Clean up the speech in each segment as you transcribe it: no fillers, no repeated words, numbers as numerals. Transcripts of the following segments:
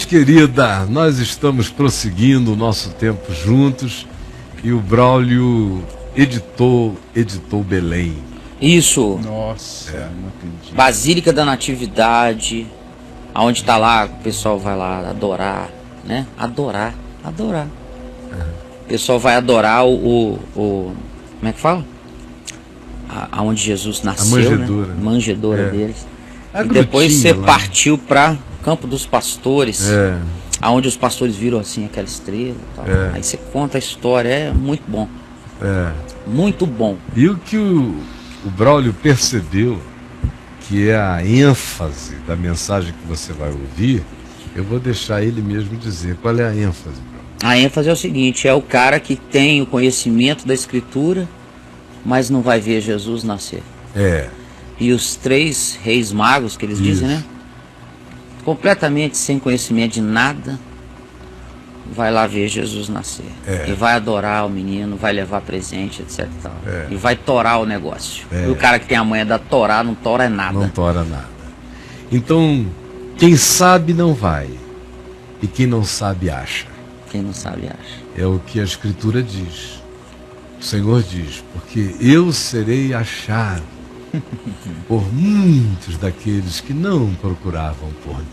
querida, nós estamos prosseguindo o nosso tempo juntos e o Braulio editou Belém. Isso. Nossa, não acredito. Basílica da Natividade, aonde tá lá, o pessoal vai lá adorar, né? Adorar. O pessoal vai adorar o como é que fala? Aonde Jesus nasceu, a manjedoura, né? Manjedoura deles. A E depois você lá. partiu para Campo dos Pastores, É. aonde os pastores viram assim aquela estrela e tal. Aí você conta a história, é muito bom. É. Muito bom. E o que o Braulio percebeu, que é a ênfase da mensagem que você vai ouvir, eu vou deixar ele mesmo dizer. Qual é a ênfase, Braulio? A ênfase é o seguinte, é o cara que tem o conhecimento da Escritura, mas não vai ver Jesus nascer. É. E os 3 reis magos, que eles dizem, né? Completamente sem conhecimento de nada, vai lá ver Jesus nascer. E vai adorar o menino, vai levar presente, etc e tal. E vai torar o negócio. E o cara que tem a manha da torar, não tora nada. Não tora nada. Então, quem sabe não vai. E quem não sabe acha. Quem não sabe acha. É o que a Escritura diz. O Senhor diz, porque eu serei achado por muitos daqueles que não procuravam por mim.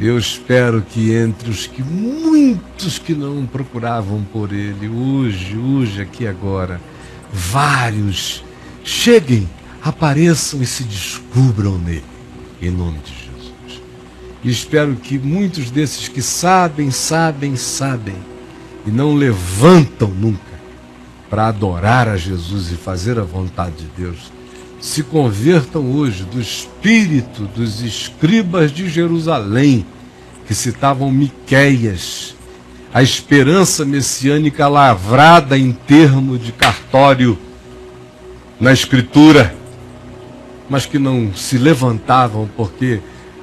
Eu espero que entre os que muitos que não procuravam por ele, hoje, aqui agora, vários cheguem, apareçam e se descubram nele, em nome de Jesus. E espero que muitos desses que sabem e não levantam nunca para adorar a Jesus e fazer a vontade de Deus, se convertam hoje do espírito dos escribas de Jerusalém, que citavam Miqueias, a esperança messiânica lavrada em termo de cartório na Escritura, mas que não se levantavam porque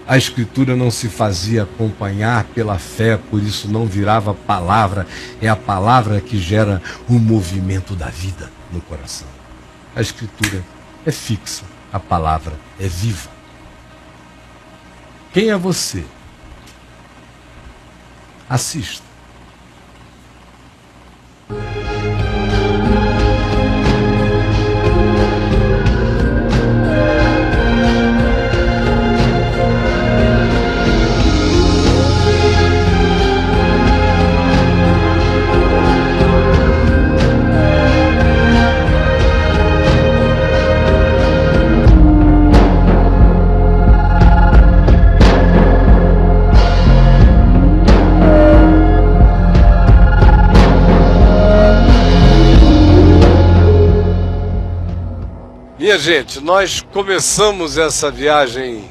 a Escritura não se fazia acompanhar pela fé, por isso não virava palavra. É a palavra que gera o movimento da vida no coração. A Escritura é fixa, a palavra é viva. Quem é você? Assista. Minha gente, nós começamos essa viagem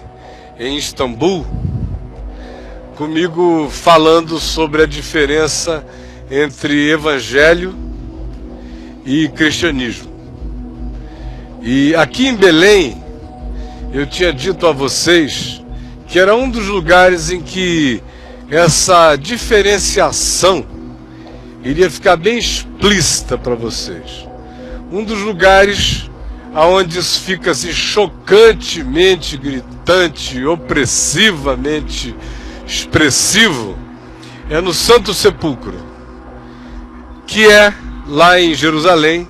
em Istambul comigo falando sobre a diferença entre evangelho e cristianismo. E aqui em Belém, eu tinha dito a vocês que era um dos lugares em que essa diferenciação iria ficar bem explícita para vocês. Um dos lugares aonde isso fica assim chocantemente gritante, opressivamente expressivo, é no Santo Sepulcro, que é, lá em Jerusalém,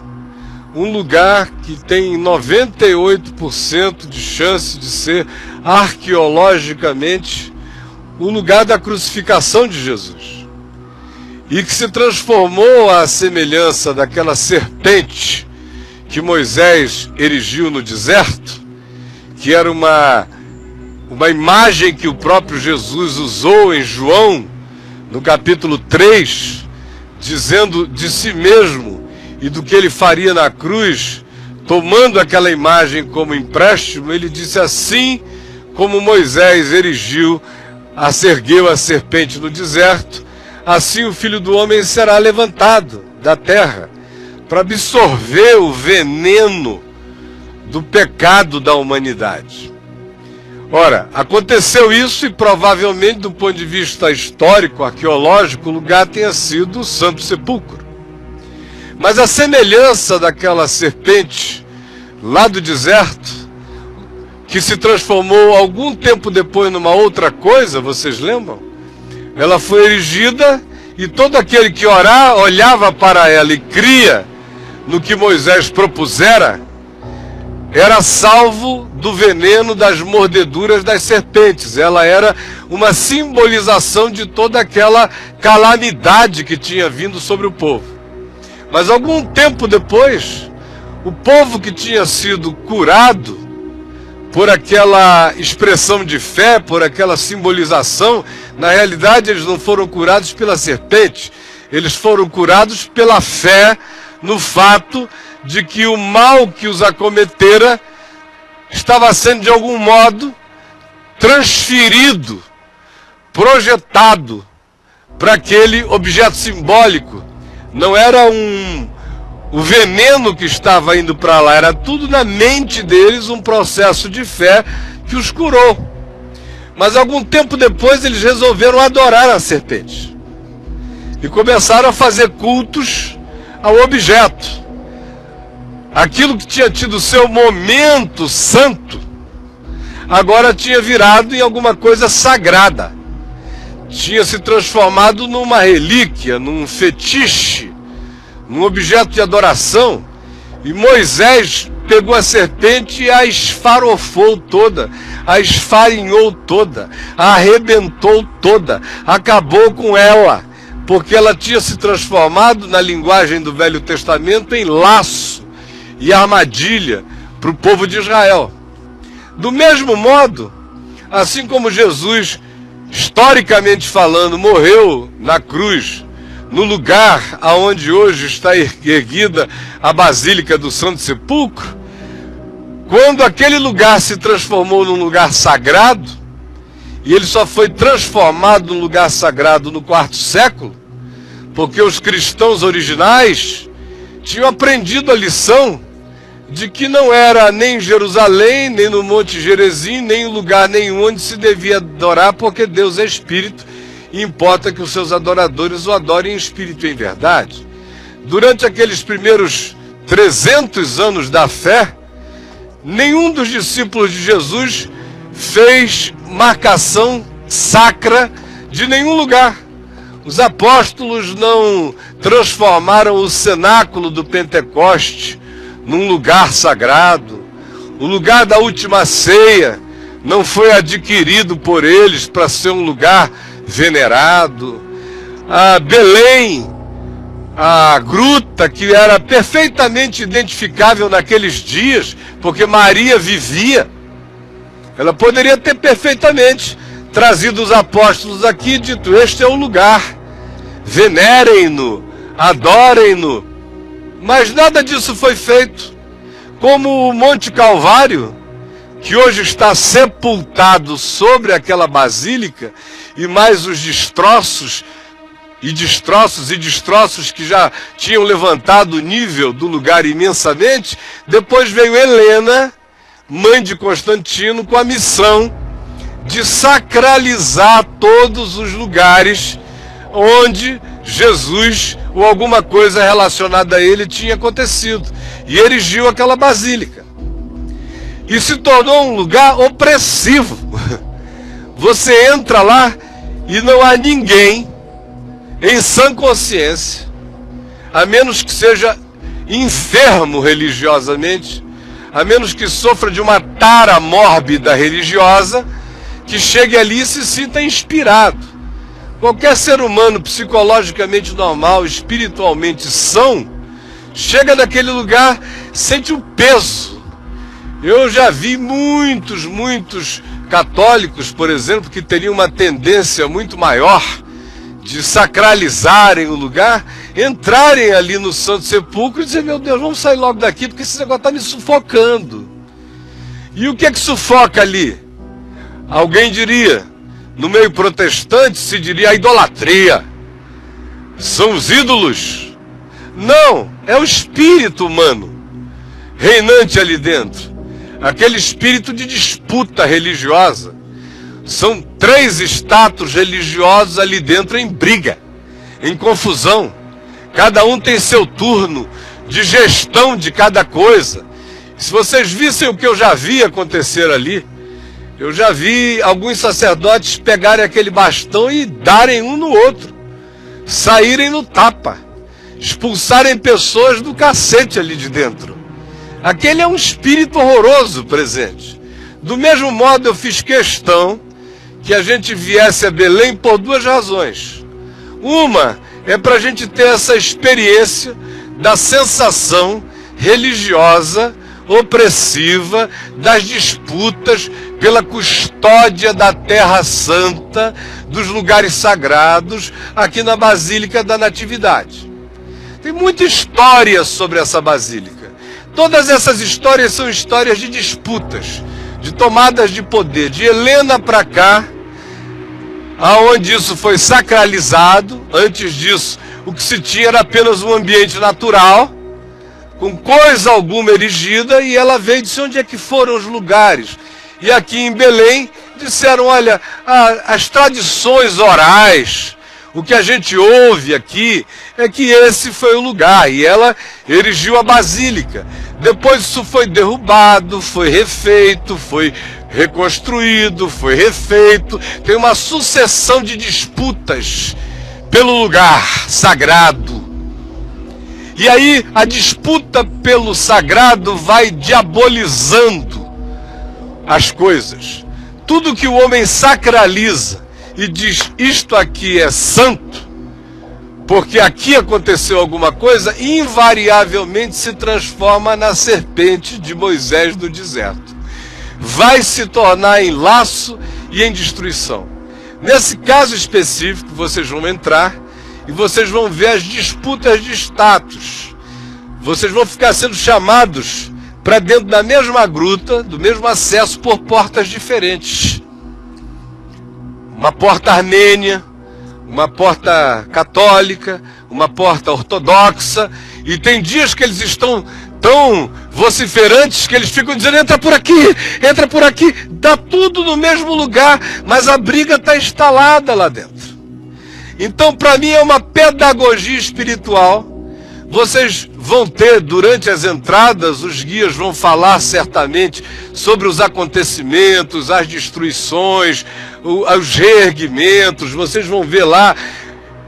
um lugar que tem 98% de chance de ser arqueologicamente o lugar da crucificação de Jesus, e que se transformou à semelhança daquela serpente que Moisés erigiu no deserto, que era uma imagem que o próprio Jesus usou em João, no capítulo 3, dizendo de si mesmo e do que ele faria na cruz, tomando aquela imagem como empréstimo, ele disse: assim como Moisés ergueu a serpente no deserto, assim o Filho do Homem será levantado da terra, para absorver o veneno do pecado da humanidade. Ora, aconteceu isso e provavelmente, do ponto de vista histórico, arqueológico, o lugar tenha sido o Santo Sepulcro. Mas a semelhança daquela serpente lá do deserto, que se transformou algum tempo depois numa outra coisa, vocês lembram? Ela foi erigida e todo aquele que olhava para ela e cria no que Moisés propusera, era salvo do veneno das mordeduras das serpentes. Ela era uma simbolização de toda aquela calamidade que tinha vindo sobre o povo. Mas algum tempo depois, o povo que tinha sido curado por aquela expressão de fé, por aquela simbolização, na realidade eles não foram curados pela serpente, eles foram curados pela fé no fato de que o mal que os acometera estava sendo de algum modo transferido, projetado para aquele objeto simbólico. Não era o veneno que estava indo para lá, era tudo na mente deles um processo de fé que os curou. Mas algum tempo depois eles resolveram adorar a serpente e começaram a fazer cultos ao objeto. Aquilo que tinha tido seu momento santo, agora tinha virado em alguma coisa sagrada. Tinha se transformado numa relíquia, num fetiche, num objeto de adoração. E Moisés pegou a serpente e a esfarofou toda, a esfarinhou toda, a arrebentou toda, acabou com ela, porque ela tinha se transformado, na linguagem do Velho Testamento, em laço e armadilha para o povo de Israel. Do mesmo modo, assim como Jesus, historicamente falando, morreu na cruz, no lugar aonde hoje está erguida a Basílica do Santo Sepulcro, quando aquele lugar se transformou num lugar sagrado, e ele só foi transformado num lugar sagrado no quarto século, porque os cristãos originais tinham aprendido a lição de que não era nem em Jerusalém, nem no Monte Gerezim, nem em lugar nenhum onde se devia adorar, porque Deus é Espírito e importa que os seus adoradores o adorem em espírito e em verdade. Durante aqueles primeiros 300 anos da fé, nenhum dos discípulos de Jesus fez marcação sacra de nenhum lugar. Os apóstolos não transformaram o cenáculo do Pentecoste num lugar sagrado. O lugar da última ceia não foi adquirido por eles para ser um lugar venerado. A Belém, a gruta que era perfeitamente identificável naqueles dias, porque Maria vivia, ela poderia ter perfeitamente trazido os apóstolos aqui e dito: este é o lugar, venerem-no, adorem-no. Mas nada disso foi feito. Como o Monte Calvário, que hoje está sepultado sobre aquela basílica, e mais os destroços que já tinham levantado o nível do lugar imensamente. Depois veio Helena, mãe de Constantino, com a missão de sacralizar todos os lugares onde Jesus ou alguma coisa relacionada a ele tinha acontecido, e erigiu aquela basílica. E se tornou um lugar opressivo. Você entra lá e não há ninguém em sã consciência, a menos que seja enfermo religiosamente, a menos que sofra de uma tara mórbida religiosa, que chegue ali e se sinta inspirado. Qualquer ser humano psicologicamente normal, espiritualmente são, chega naquele lugar, sente o peso. Eu já vi muitos católicos, por exemplo, que teriam uma tendência muito maior de sacralizarem o lugar, entrarem ali no Santo Sepulcro e dizer: meu Deus, vamos sair logo daqui, porque esse negócio está me sufocando. E o que é que sufoca ali? Alguém diria, no meio protestante se diria a idolatria. São os ídolos. Não, é o espírito humano reinante ali dentro. Aquele espírito de disputa religiosa. São 3 status religiosos ali dentro em briga, em confusão. Cada um tem seu turno de gestão de cada coisa. Se vocês vissem o que eu já vi acontecer ali, eu já vi alguns sacerdotes pegarem aquele bastão e darem um no outro, saírem no tapa, expulsarem pessoas do cacete ali de dentro. Aquele é um espírito horroroso presente. Do mesmo modo, eu fiz questão que a gente viesse a Belém por duas razões. Uma é para a gente ter essa experiência da sensação religiosa, opressiva, das disputas pela custódia da Terra Santa, dos lugares sagrados, aqui na Basílica da Natividade. Tem muita história sobre essa basílica. Todas essas histórias são histórias de disputas, de tomadas de poder, de Helena para cá, aonde isso foi sacralizado. Antes disso, o que se tinha era apenas um ambiente natural, com coisa alguma erigida, e ela veio e disse onde é que foram os lugares. E aqui em Belém disseram, olha, as tradições orais, o que a gente ouve aqui é que esse foi o lugar, e ela erigiu a basílica. Depois isso foi derrubado, foi refeito, foi reconstruído, foi refeito. Tem uma sucessão de disputas pelo lugar sagrado. E aí a disputa pelo sagrado vai diabolizando as coisas. Tudo que o homem sacraliza e diz isto aqui é santo, porque aqui aconteceu alguma coisa, invariavelmente se transforma na serpente de Moisés do deserto. Vai se tornar em laço e em destruição. Nesse caso específico, vocês vão entrar e vocês vão ver as disputas de status. Vocês vão ficar sendo chamados para dentro da mesma gruta, do mesmo acesso, por portas diferentes. Uma porta armênia, uma porta católica, uma porta ortodoxa, e tem dias que eles estão tão vociferantes que eles ficam dizendo entra por aqui, dá tudo no mesmo lugar, mas a briga está instalada lá dentro. Então, para mim, é uma pedagogia espiritual. Vocês vão ter, durante as entradas, os guias vão falar certamente sobre os acontecimentos, as destruições, os reerguimentos. Vocês vão ver lá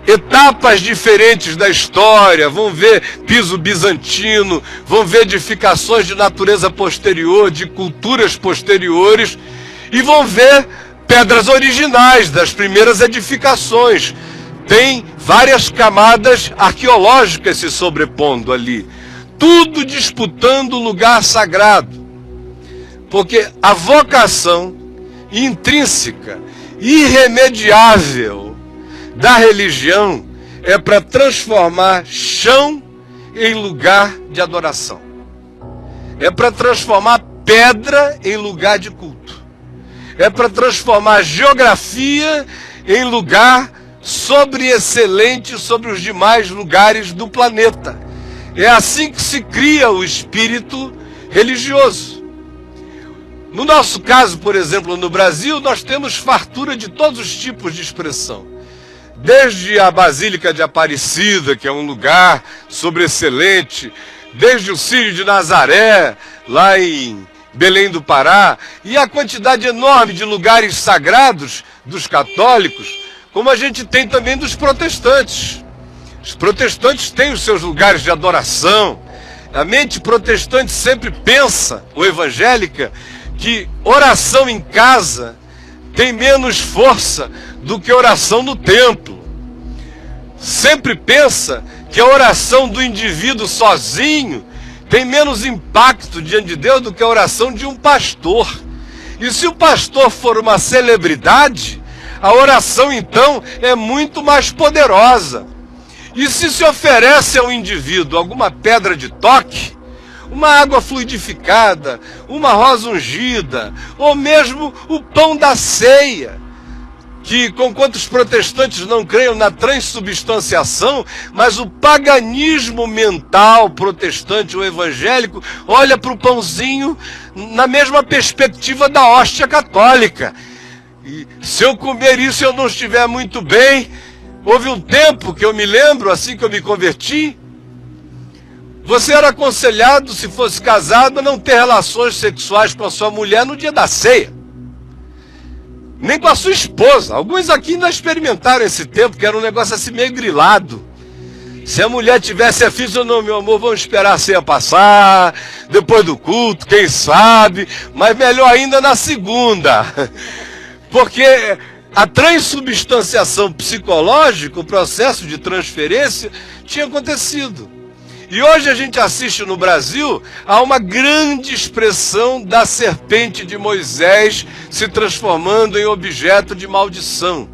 etapas diferentes da história, vão ver piso bizantino, vão ver edificações de natureza posterior, de culturas posteriores, e vão ver pedras originais das primeiras edificações. Tem várias camadas arqueológicas se sobrepondo ali, tudo disputando o lugar sagrado, porque a vocação intrínseca, irremediável da religião é para transformar chão em lugar de adoração, é para transformar pedra em lugar de culto, é para transformar geografia em lugar sobreexcelente sobre os demais lugares do planeta. É assim que se cria o espírito religioso. No nosso caso, por exemplo, no Brasil, nós temos fartura de todos os tipos de expressão. Desde a Basílica de Aparecida, que é um lugar sobreexcelente, desde o Círio de Nazaré, lá em Belém do Pará, e a quantidade enorme de lugares sagrados dos católicos, como a gente tem também dos protestantes. Os protestantes têm os seus lugares de adoração. A mente protestante sempre pensa, ou evangélica, que oração em casa tem menos força do que oração no templo. Sempre pensa que a oração do indivíduo sozinho tem menos impacto diante de Deus do que a oração de um pastor. E se o pastor for uma celebridade, a oração, então, é muito mais poderosa. E se oferece ao indivíduo alguma pedra de toque, uma água fluidificada, uma rosa ungida, ou mesmo o pão da ceia, que, conquanto os protestantes não creiam na transubstanciação, mas o paganismo mental protestante ou evangélico olha para o pãozinho na mesma perspectiva da hóstia católica. E se eu comer isso e eu não estiver muito bem, houve um tempo que eu me lembro, assim que eu me converti, Você era aconselhado, se fosse casado, a não ter relações sexuais com a sua mulher no dia da ceia. Nem com a sua esposa. Alguns aqui ainda experimentaram esse tempo, que era um negócio assim meio grilado. Se a mulher tivesse a filha, não, meu amor, vamos esperar a ceia passar, depois do culto, quem sabe, mas melhor ainda na segunda. Porque a transubstanciação psicológica, o processo de transferência, tinha acontecido. E hoje a gente assiste no Brasil a uma grande expressão da serpente de Moisés se transformando em objeto de maldição.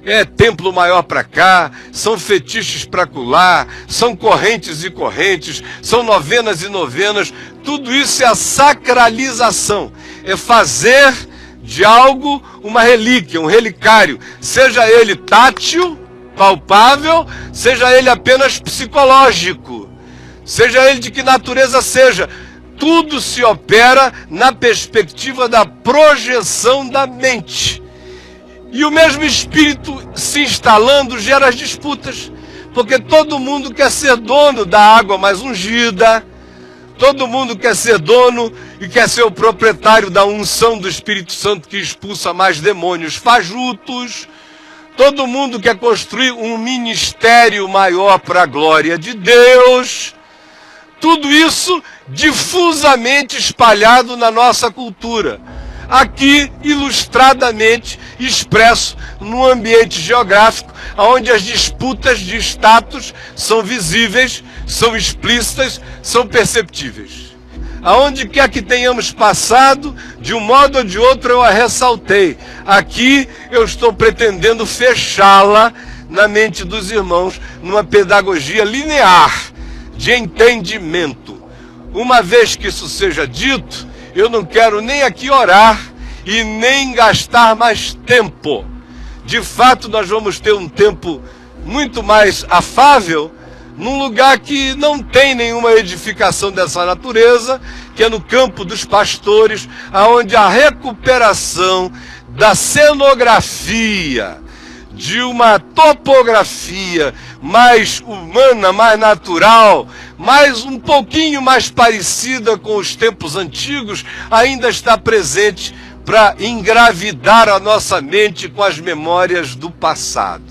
É templo maior para cá, são fetiches para acolá, são correntes e correntes, são novenas e novenas. Tudo isso é a sacralização, é fazer de algo uma relíquia, um relicário, seja ele tátil, palpável, seja ele apenas psicológico, seja ele de que natureza seja. Tudo se opera na perspectiva da projeção da mente. E o mesmo espírito se instalando gera as disputas, porque todo mundo quer ser dono da água mais ungida, todo mundo quer ser dono e quer ser o proprietário da unção do Espírito Santo que expulsa mais demônios fajutos. Todo mundo quer construir um ministério maior para a glória de Deus. Tudo isso difusamente espalhado na nossa cultura. Aqui, ilustradamente expresso num ambiente geográfico onde as disputas de status são visíveis, são explícitas, são perceptíveis. Aonde quer que tenhamos passado, de um modo ou de outro eu a ressaltei. Aqui eu estou pretendendo fechá-la na mente dos irmãos numa pedagogia linear, de entendimento. Uma vez que isso seja dito, eu não quero nem aqui orar e nem gastar mais tempo. De fato, nós vamos ter um tempo muito mais afável num lugar que não tem nenhuma edificação dessa natureza, que é no campo dos pastores, aonde a recuperação da cenografia, de uma topografia mais humana, mais natural, um pouquinho mais parecida com os tempos antigos, ainda está presente para engravidar a nossa mente com as memórias do passado.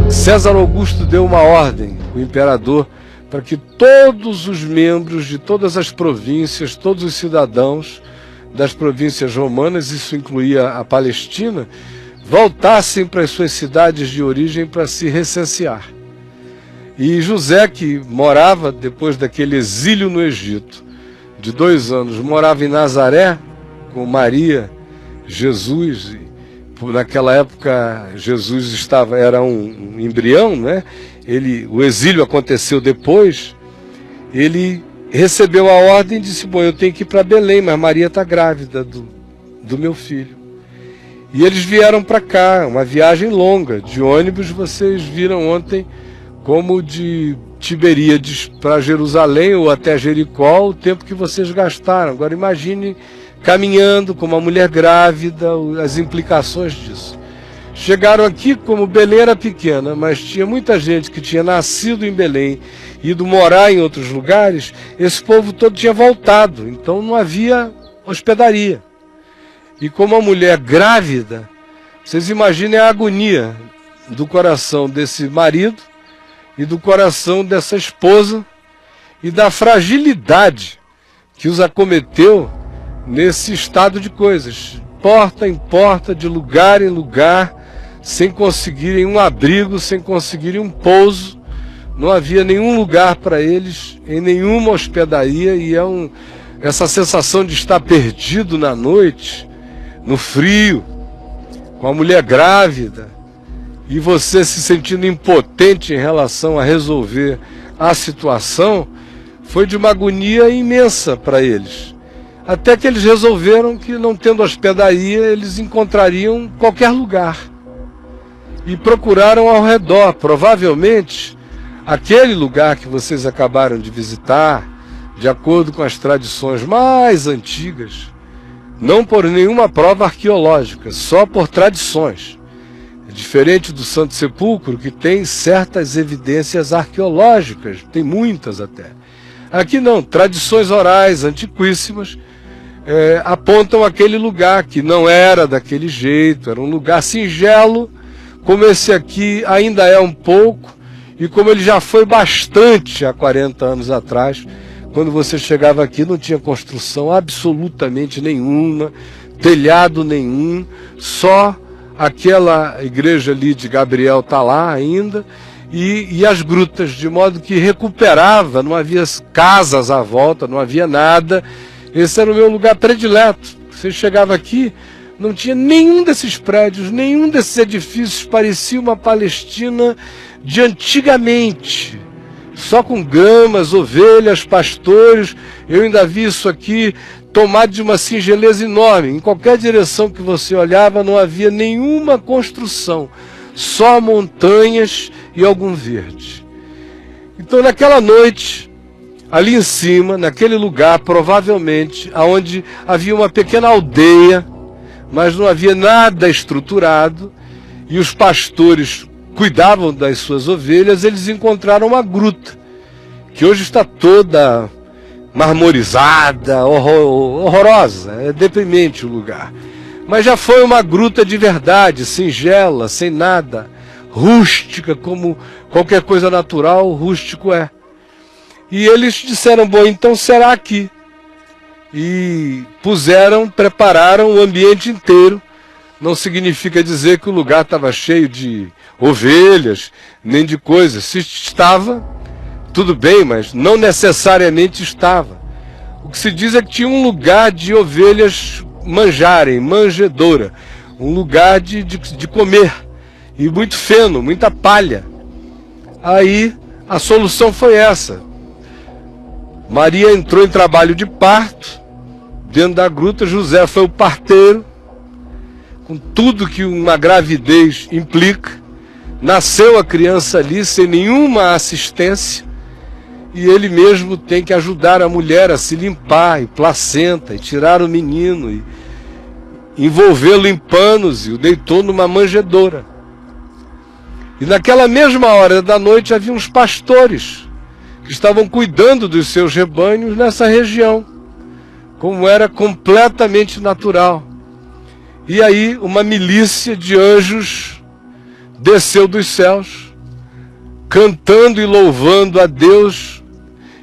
César Augusto deu uma ordem, o imperador, para que todos os membros de todas as províncias, todos os cidadãos das províncias romanas, isso incluía a Palestina, voltassem para as suas cidades de origem para se recensear. E José, que morava, depois daquele exílio no Egito, de 2 anos, morava em Nazaré com Maria, Jesus. Naquela época Jesus era um embrião, né? O exílio aconteceu depois. Ele recebeu a ordem e disse: bom, eu tenho que ir para Belém, mas Maria está grávida do meu filho. E eles vieram para cá, uma viagem longa, de ônibus. Vocês viram ontem como de Tiberíades para Jerusalém ou até Jericó, o tempo que vocês gastaram. Agora imagine caminhando com uma mulher grávida, as implicações disso. Chegaram aqui, como Belém era pequena, mas tinha muita gente que tinha nascido em Belém, ido morar em outros lugares, esse povo todo tinha voltado, então não havia hospedaria. E como a mulher grávida, vocês imaginem a agonia do coração desse marido e do coração dessa esposa e da fragilidade que os acometeu nesse estado de coisas, porta em porta, de lugar em lugar, sem conseguirem um abrigo, sem conseguirem um pouso. Não havia nenhum lugar para eles, em nenhuma hospedaria, e essa sensação de estar perdido na noite, no frio, com a mulher grávida, e você se sentindo impotente em relação a resolver a situação, foi de uma agonia imensa para eles. Até que eles resolveram que, não tendo hospedaria, eles encontrariam qualquer lugar. E procuraram ao redor. Provavelmente, aquele lugar que vocês acabaram de visitar, de acordo com as tradições mais antigas, não por nenhuma prova arqueológica, só por tradições. É diferente do Santo Sepulcro, que tem certas evidências arqueológicas, tem muitas até. Aqui não, tradições orais antiquíssimas apontam aquele lugar que não era daquele jeito, era um lugar singelo, como esse aqui ainda é um pouco, e como ele já foi bastante há 40 anos atrás. Quando você chegava aqui não tinha construção absolutamente nenhuma, telhado nenhum, só aquela igreja ali de Gabriel está lá ainda, e as grutas, de modo que recuperava, não havia casas à volta, não havia nada. Esse era o meu lugar predileto. Você chegava aqui, não tinha nenhum desses prédios, nenhum desses edifícios, parecia uma Palestina de antigamente, só com gramas, ovelhas, pastores. Eu ainda vi isso aqui tomado de uma singeleza enorme. Em qualquer direção que você olhava não havia nenhuma construção, só montanhas e algum verde. Então naquela noite, ali em cima, naquele lugar, provavelmente, onde havia uma pequena aldeia, mas não havia nada estruturado, e os pastores cuidavam das suas ovelhas, eles encontraram uma gruta, que hoje está toda marmorizada, horrorosa, é deprimente o lugar. Mas já foi uma gruta de verdade, singela, sem nada, rústica, como qualquer coisa natural, rústico é. E eles disseram, bom, então será aqui. E prepararam o ambiente inteiro. Não significa dizer que o lugar estava cheio de ovelhas, nem de coisas. Se estava, tudo bem, mas não necessariamente estava. O que se diz é que tinha um lugar de ovelhas manjarem, manjedoura, um lugar de comer, e muito feno, muita palha. Aí a solução foi essa. Maria entrou em trabalho de parto, dentro da gruta. José foi o parteiro, com tudo que uma gravidez implica. Nasceu a criança ali sem nenhuma assistência, e ele mesmo tem que ajudar a mulher a se limpar, e placenta, e tirar o menino, e envolvê-lo em panos, e o deitou numa manjedoura. E naquela mesma hora da noite havia uns pastores que estavam cuidando dos seus rebanhos nessa região, como era completamente natural. E aí uma milícia de anjos desceu dos céus, cantando e louvando a Deus,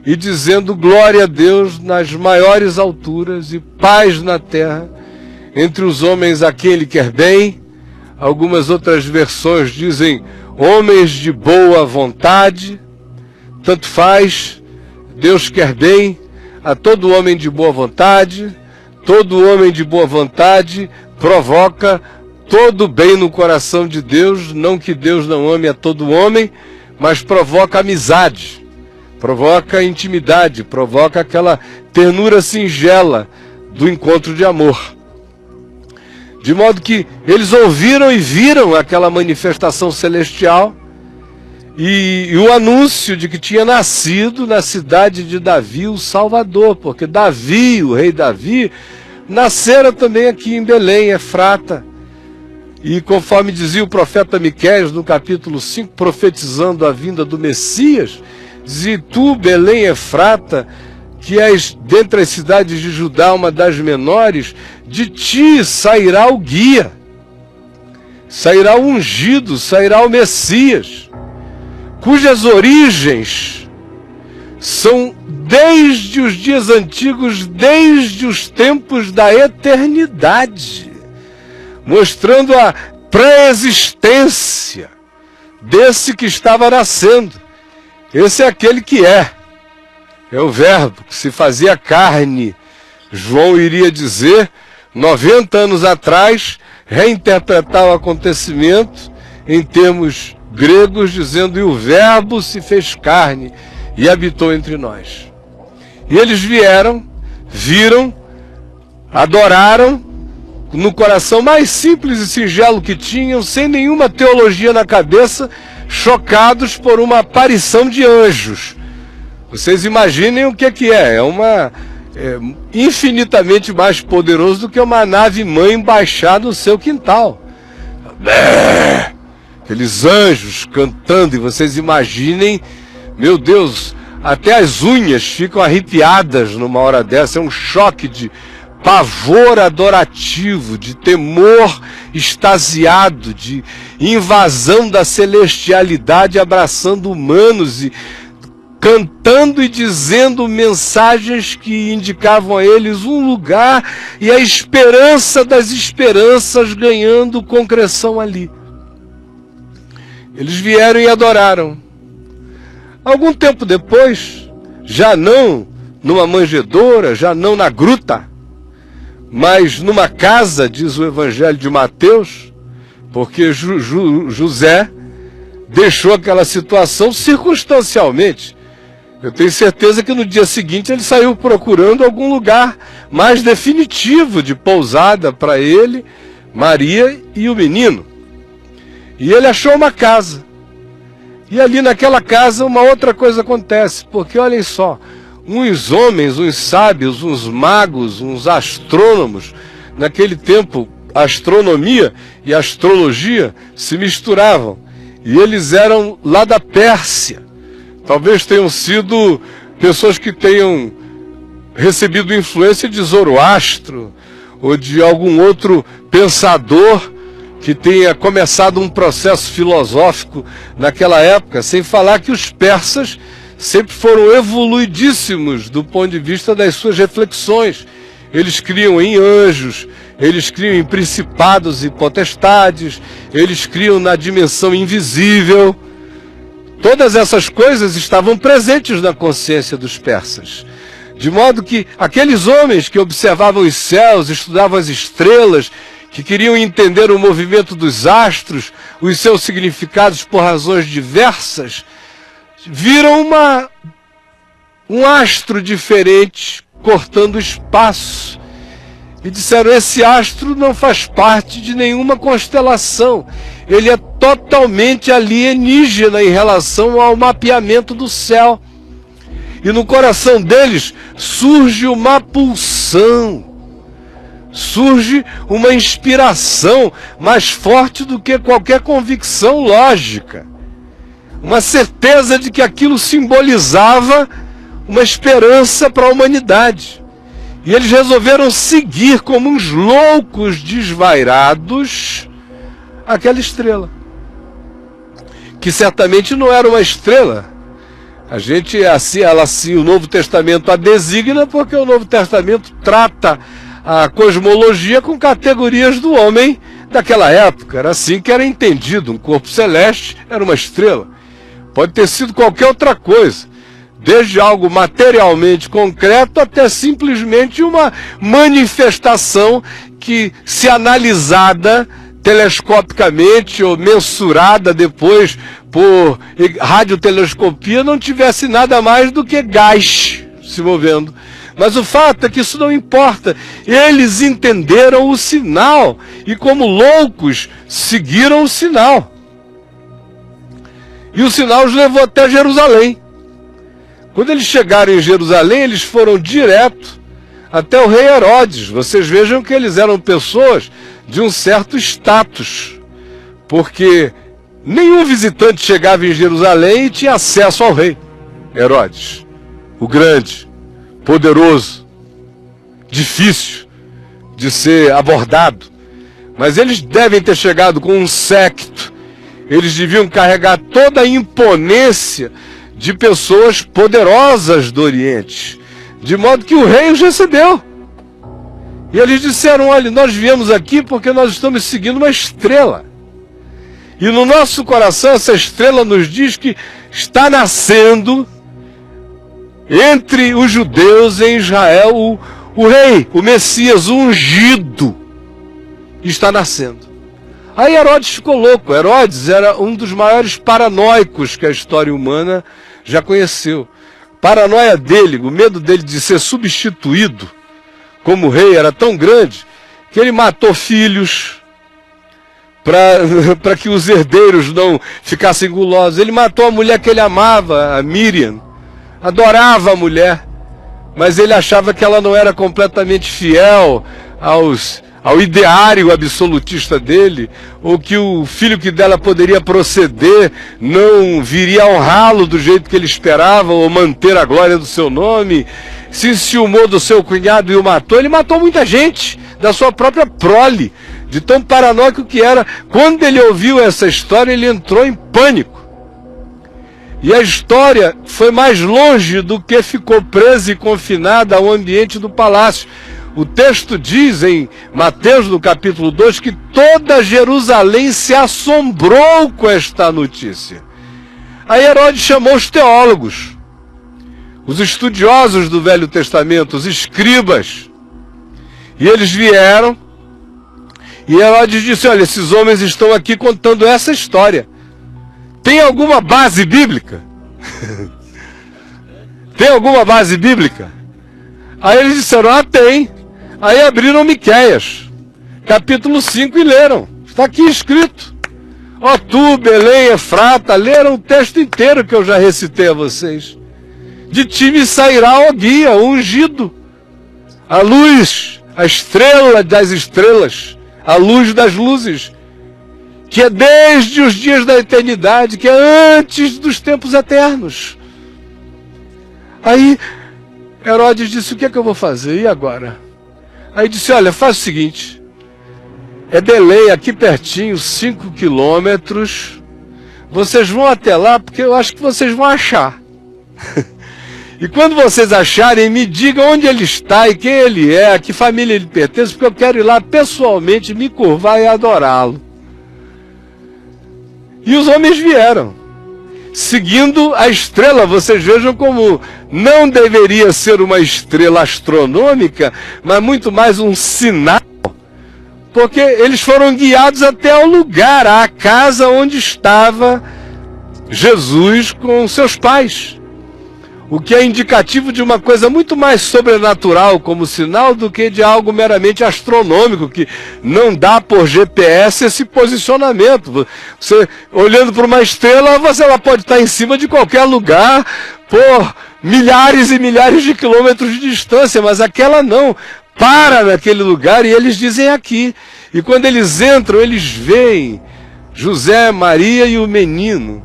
e dizendo glória a Deus nas maiores alturas e paz na terra, entre os homens a quem Ele quer bem. Algumas outras versões dizem homens de boa vontade. Tanto faz, Deus quer bem a todo homem de boa vontade. Todo homem de boa vontade provoca todo bem no coração de Deus. Não que Deus não ame a todo homem, mas provoca amizade, provoca intimidade, provoca aquela ternura singela do encontro de amor. De modo que eles ouviram e viram aquela manifestação celestial, e o anúncio de que tinha nascido na cidade de Davi o Salvador, porque Davi, o rei Davi, nascera também aqui em Belém, Efrata. E conforme dizia o profeta Miqueias no capítulo 5, profetizando a vinda do Messias, dizia: tu, Belém Efrata, que és dentre as cidades de Judá uma das menores, de ti sairá o guia, sairá o ungido, sairá o Messias, cujas origens são desde os dias antigos, desde os tempos da eternidade, mostrando a pré-existência desse que estava nascendo. Esse é aquele que é o verbo que se fazia carne. João iria dizer, 90 anos atrás, reinterpretar o acontecimento em termos gregos, dizendo: e o verbo se fez carne e habitou entre nós. E eles vieram, viram, adoraram, no coração mais simples e singelo que tinham, sem nenhuma teologia na cabeça, chocados por uma aparição de anjos. Vocês imaginem o que é. É infinitamente mais poderoso do que uma nave-mãe baixar no seu quintal. Aqueles anjos cantando, e vocês imaginem, meu Deus, até as unhas ficam arrepiadas numa hora dessa. É um choque de pavor adorativo, de temor extasiado, de invasão da celestialidade abraçando humanos e cantando e dizendo mensagens que indicavam a eles um lugar e a esperança das esperanças ganhando concreção ali. Eles vieram e adoraram. Algum tempo depois, já não numa manjedoura, já não na gruta, mas numa casa, diz o Evangelho de Mateus, porque José deixou aquela situação circunstancialmente. Eu tenho certeza que no dia seguinte ele saiu procurando algum lugar mais definitivo de pousada para ele, Maria e o menino. E ele achou uma casa. E ali naquela casa uma outra coisa acontece, porque olhem só, uns homens, uns sábios, uns magos, uns astrônomos, naquele tempo a astronomia e a astrologia se misturavam, e eles eram lá da Pérsia. Talvez tenham sido pessoas que tenham recebido influência de Zoroastro ou de algum outro pensador que tenha começado um processo filosófico naquela época, sem falar que os persas sempre foram evoluidíssimos do ponto de vista das suas reflexões. Eles criam em anjos, eles criam em principados e potestades, eles criam na dimensão invisível. Todas essas coisas estavam presentes na consciência dos persas. De modo que aqueles homens que observavam os céus, estudavam as estrelas, que queriam entender o movimento dos astros, os seus significados por razões diversas, viram um astro diferente cortando o espaço. E disseram, esse astro não faz parte de nenhuma constelação. Ele é totalmente alienígena em relação ao mapeamento do céu. E no coração deles surge uma pulsão, surge uma inspiração mais forte do que qualquer convicção lógica. Uma certeza de que aquilo simbolizava uma esperança para a humanidade. E eles resolveram seguir como uns loucos desvairados aquela estrela, que certamente não era uma estrela. A gente, o Novo Testamento a designa porque o Novo Testamento trata a cosmologia com categorias do homem daquela época. Era assim que era entendido. Um corpo celeste era uma estrela. Pode ter sido qualquer outra coisa, desde algo materialmente concreto até simplesmente uma manifestação que, se analisada telescopicamente ou mensurada depois por radiotelescopia, não tivesse nada mais do que gás se movendo. Mas o fato é que isso não importa. Eles entenderam o sinal e, como loucos, seguiram o sinal. E o sinal os levou até Jerusalém. Quando eles chegaram em Jerusalém, eles foram direto até o rei Herodes. Vocês vejam que eles eram pessoas de um certo status, porque nenhum visitante chegava em Jerusalém e tinha acesso ao rei Herodes, o grande, poderoso, difícil de ser abordado. Mas eles devem ter chegado com um séquito. Eles deviam carregar toda a imponência de pessoas poderosas do Oriente, de modo que o rei os recebeu. E eles disseram, olha, nós viemos aqui porque nós estamos seguindo uma estrela. E no nosso coração essa estrela nos diz que está nascendo entre os judeus em Israel o rei, o Messias, o ungido, está nascendo. Aí Herodes ficou louco. Herodes era um dos maiores paranoicos que a história humana já conheceu. Paranoia dele, o medo dele de ser substituído como rei era tão grande que ele matou filhos para que os herdeiros não ficassem gulosos. Ele matou a mulher que ele amava, a Miriam, adorava a mulher, mas ele achava que ela não era completamente fiel ao ideário absolutista dele, ou que o filho que dela poderia proceder não viria a honrá-lo do jeito que ele esperava, ou manter a glória do seu nome, se enciumou do seu cunhado e o matou. Ele matou muita gente da sua própria prole, de tão paranoico que era. Quando ele ouviu essa história, ele entrou em pânico. E a história foi mais longe do que ficou presa e confinada ao ambiente do palácio. O texto diz em Mateus, no capítulo 2, que toda Jerusalém se assombrou com esta notícia. Aí Herodes chamou os teólogos, os estudiosos do Velho Testamento, os escribas. E eles vieram, e Herodes disse: olha, esses homens estão aqui contando essa história. Tem alguma base bíblica? Tem alguma base bíblica? Aí eles disseram: ah, tem. Aí abriram Miqueias, capítulo 5, e leram. Está aqui escrito. Ó tu, Belém, Efrata, leram o texto inteiro que eu já recitei a vocês. De ti me sairá o guia, o ungido, a luz, a estrela das estrelas, a luz das luzes, que é desde os dias da eternidade, que é antes dos tempos eternos. Aí Herodes disse: o que é que eu vou fazer? E agora? Aí disse: olha, faz o seguinte, é Belém, aqui pertinho, 5 quilômetros, vocês vão até lá, porque eu acho que vocês vão achar. E quando vocês acharem, me digam onde ele está e quem ele é, a que família ele pertence, porque eu quero ir lá pessoalmente, me curvar e adorá-lo. E os homens vieram, seguindo a estrela. Vocês vejam como não deveria ser uma estrela astronômica, mas muito mais um sinal, porque eles foram guiados até o lugar, à casa onde estava Jesus com seus pais. O que é indicativo de uma coisa muito mais sobrenatural como sinal do que de algo meramente astronômico, que não dá por GPS esse posicionamento. Você, olhando para uma estrela, ela pode estar em cima de qualquer lugar, por milhares e milhares de quilômetros de distância, mas aquela não. Para naquele lugar e eles dizem: aqui. E quando eles entram, eles veem José, Maria e o menino.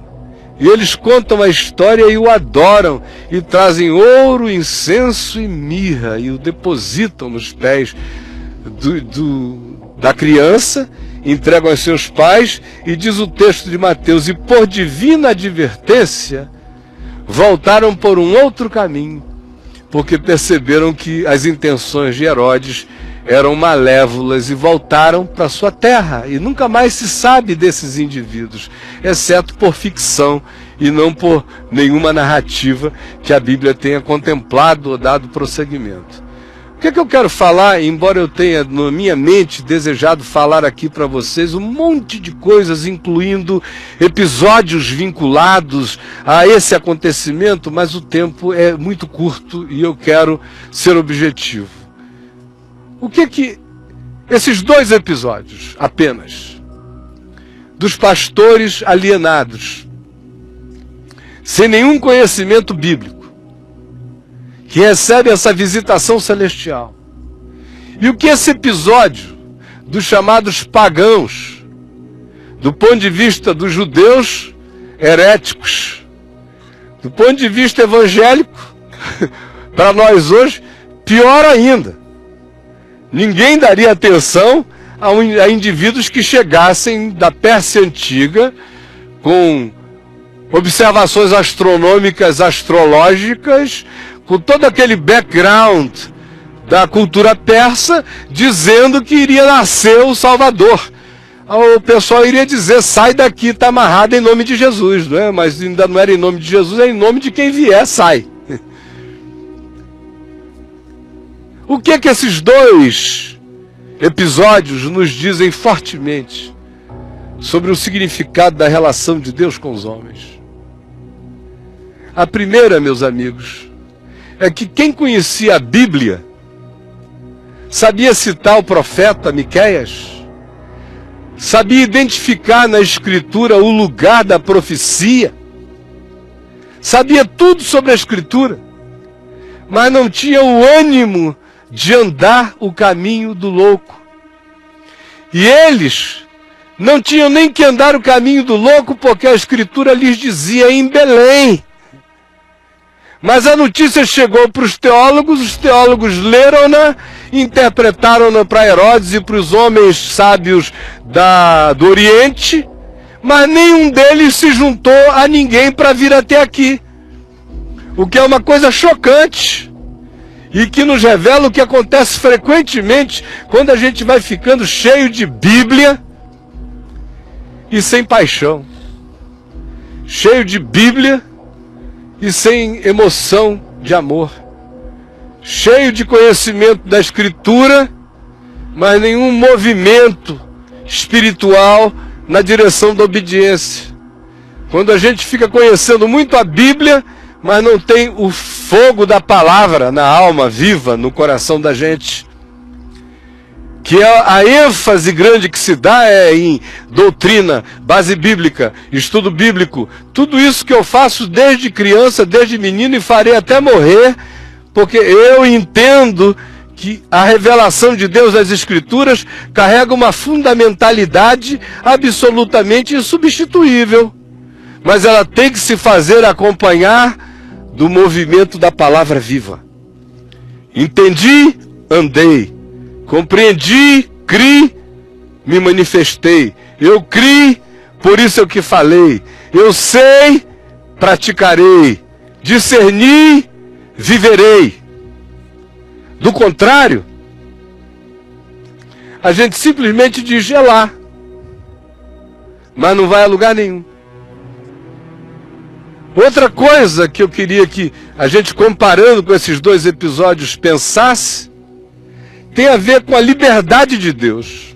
E eles contam a história e o adoram, e trazem ouro, incenso e mirra, e o depositam nos pés da criança, entregam aos seus pais, e diz o texto de Mateus: e por divina advertência, voltaram por um outro caminho, porque perceberam que as intenções de Herodes eram malévolas e voltaram para sua terra. E nunca mais se sabe desses indivíduos, exceto por ficção e não por nenhuma narrativa que a Bíblia tenha contemplado ou dado prosseguimento. O que é que eu quero falar, embora eu tenha na minha mente desejado falar aqui para vocês um monte de coisas, incluindo episódios vinculados a esse acontecimento, mas o tempo é muito curto e eu quero ser objetivo. O que esses dois episódios apenas, dos pastores alienados, sem nenhum conhecimento bíblico, que recebem essa visitação celestial, e o que esse episódio dos chamados pagãos, do ponto de vista dos judeus heréticos, do ponto de vista evangélico, para nós hoje, pior ainda. Ninguém daria atenção a indivíduos que chegassem da Pérsia Antiga com observações astronômicas, astrológicas, com todo aquele background da cultura persa, dizendo que iria nascer o Salvador. O pessoal iria dizer: sai daqui, está amarrado em nome de Jesus, não é? Mas ainda não era em nome de Jesus, é em nome de quem vier, sai. O que esses dois episódios nos dizem fortemente sobre o significado da relação de Deus com os homens? A primeira, meus amigos, é que quem conhecia a Bíblia sabia citar o profeta Miqueias, sabia identificar na Escritura o lugar da profecia, sabia tudo sobre a Escritura, mas não tinha o ânimo de andar o caminho do louco. E eles não tinham nem que andar o caminho do louco, porque a Escritura lhes dizia em Belém. Mas a notícia chegou para os teólogos leram-na, interpretaram-na para Herodes e para os homens sábios do Oriente, mas nenhum deles se juntou a ninguém para vir até aqui. O que é uma coisa chocante e que nos revela o que acontece frequentemente quando a gente vai ficando cheio de Bíblia e sem paixão. Cheio de Bíblia e sem emoção de amor. Cheio de conhecimento da Escritura, mas nenhum movimento espiritual na direção da obediência. Quando a gente fica conhecendo muito a Bíblia, mas não tem o fogo da palavra na alma viva, no coração da gente. Que a ênfase grande que se dá é em doutrina, base bíblica, estudo bíblico. Tudo isso que eu faço desde criança, desde menino e farei até morrer, porque eu entendo que a revelação de Deus nas Escrituras carrega uma fundamentalidade absolutamente insubstituível. Mas ela tem que se fazer acompanhar do movimento da palavra viva. Entendi, andei. Compreendi, criei, me manifestei. Eu criei, por isso é o que falei. Eu sei, praticarei. Discerni, viverei. Do contrário, a gente simplesmente diz é lá, mas não vai a lugar nenhum. Outra coisa que eu queria que a gente, comparando com esses dois episódios, pensasse, tem a ver com a liberdade de Deus.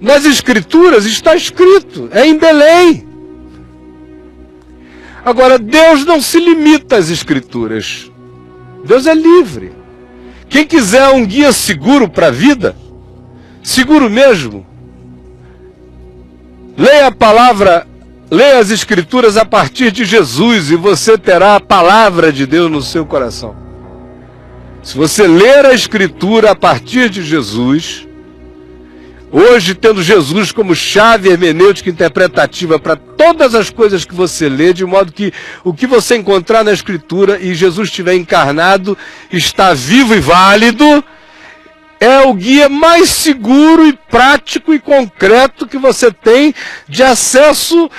Nas Escrituras está escrito, é em Belém. Agora, Deus não se limita às Escrituras. Deus é livre. Quem quiser um guia seguro para a vida, seguro mesmo, leia a palavra, leia as Escrituras a partir de Jesus e você terá a palavra de Deus no seu coração. Se você ler a Escritura a partir de Jesus, hoje tendo Jesus como chave hermenêutica interpretativa para todas as coisas que você lê, de modo que o que você encontrar na Escritura e Jesus estiver encarnado, está vivo e válido, é o guia mais seguro e prático e concreto que você tem de acesso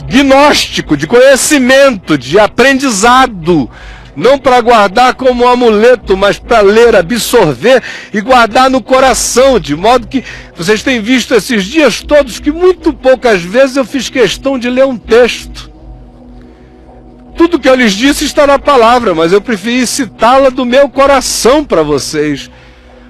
gnóstico, de conhecimento, de aprendizado. Não para guardar como um amuleto, mas para ler, absorver e guardar no coração, de modo que vocês têm visto esses dias todos que muito poucas vezes eu fiz questão de ler um texto. Tudo que eu lhes disse está na palavra, mas eu preferi citá-la do meu coração para vocês.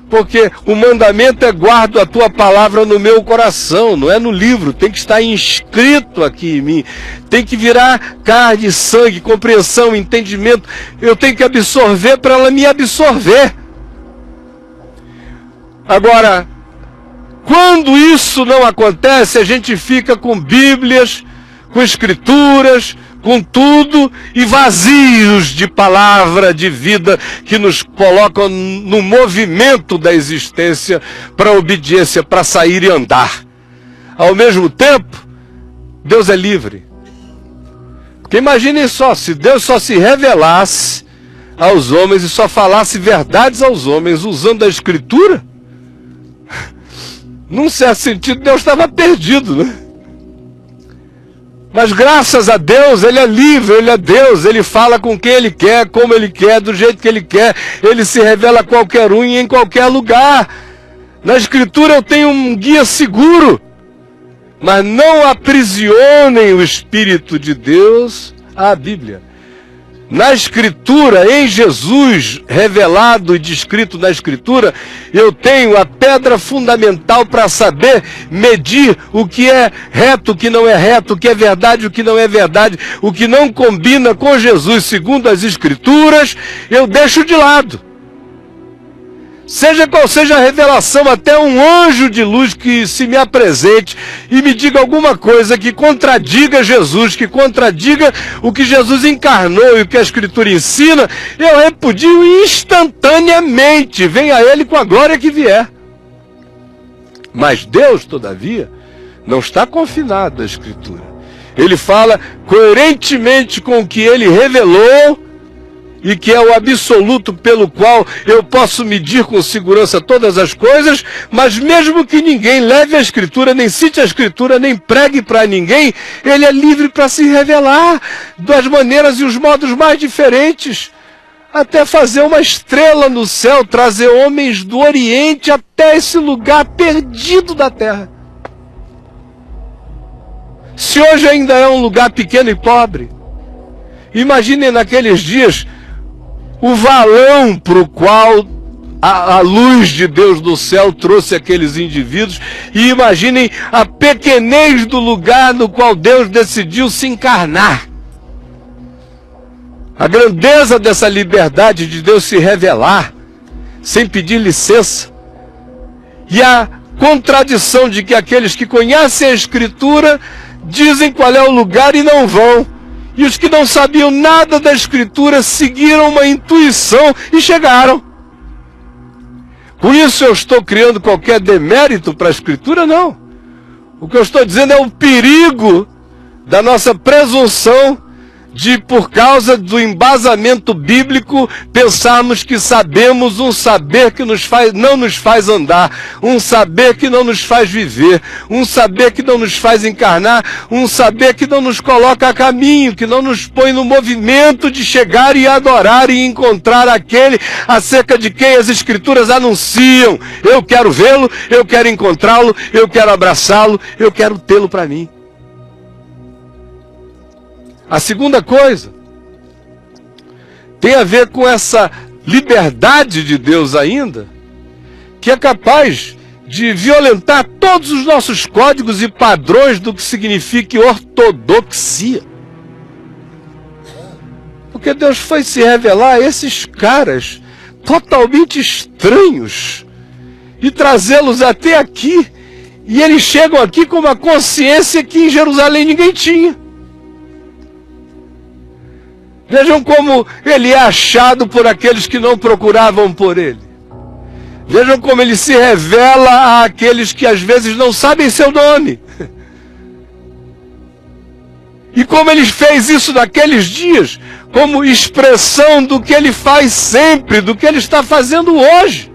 Porque o mandamento é guardo a tua palavra no meu coração, não é no livro, tem que estar inscrito aqui em mim, tem que virar carne, sangue, compreensão, entendimento, eu tenho que absorver para ela me absorver. Agora, quando isso não acontece, a gente fica com Bíblias, com Escrituras, com tudo e vazios de palavra, de vida, que nos colocam no movimento da existência para a obediência, para sair e andar. Ao mesmo tempo, Deus é livre. Porque imaginem só, se Deus só se revelasse aos homens e só falasse verdades aos homens usando a Escritura, num certo sentido Deus estava perdido, né? Mas graças a Deus, Ele é livre, Ele é Deus, Ele fala com quem Ele quer, como Ele quer, do jeito que Ele quer, Ele se revela a qualquer um e em qualquer lugar. Na Escritura eu tenho um guia seguro, mas não aprisionem o Espírito de Deus à Bíblia. Na Escritura, em Jesus, revelado e descrito na Escritura, eu tenho a pedra fundamental para saber medir o que é reto, o que não é reto, o que é verdade, o que não é verdade, o que não combina com Jesus segundo as Escrituras, eu deixo de lado. Seja qual seja a revelação, até um anjo de luz que se me apresente e me diga alguma coisa que contradiga Jesus, que contradiga o que Jesus encarnou e o que a Escritura ensina, eu repudio instantaneamente, venha ele com a glória que vier. Mas Deus, todavia, não está confinado à Escritura. Ele fala coerentemente com o que ele revelou, e que é o absoluto pelo qual eu posso medir com segurança todas as coisas, mas mesmo que ninguém leve a Escritura, nem cite a Escritura, nem pregue para ninguém, ele é livre para se revelar das maneiras e os modos mais diferentes, até fazer uma estrela no céu, trazer homens do Oriente até esse lugar perdido da terra. Se hoje ainda é um lugar pequeno e pobre, imaginem naqueles dias o valão para o qual a luz de Deus do céu trouxe aqueles indivíduos, e imaginem a pequenez do lugar no qual Deus decidiu se encarnar. A grandeza dessa liberdade de Deus se revelar, sem pedir licença, e a contradição de que aqueles que conhecem a Escritura dizem qual é o lugar e não vão. E os que não sabiam nada da Escritura seguiram uma intuição e chegaram. Por isso eu estou criando qualquer demérito para a Escritura? Não. O que eu estou dizendo é o perigo da nossa presunção de, por causa do embasamento bíblico, pensarmos que sabemos um saber que não nos faz andar, um saber que não nos faz viver, um saber que não nos faz encarnar, um saber que não nos coloca a caminho, que não nos põe no movimento de chegar e adorar e encontrar aquele acerca de quem as Escrituras anunciam. Eu quero vê-lo, eu quero encontrá-lo, eu quero abraçá-lo, eu quero tê-lo para mim. A segunda coisa tem a ver com essa liberdade de Deus ainda, que é capaz de violentar todos os nossos códigos e padrões do que significa ortodoxia. Porque Deus foi se revelar a esses caras totalmente estranhos e trazê-los até aqui, e eles chegam aqui com uma consciência que em Jerusalém ninguém tinha. Vejam como ele é achado por aqueles que não procuravam por ele. Vejam como ele se revela àqueles que às vezes não sabem seu nome. E como ele fez isso naqueles dias, como expressão do que ele faz sempre, do que ele está fazendo hoje.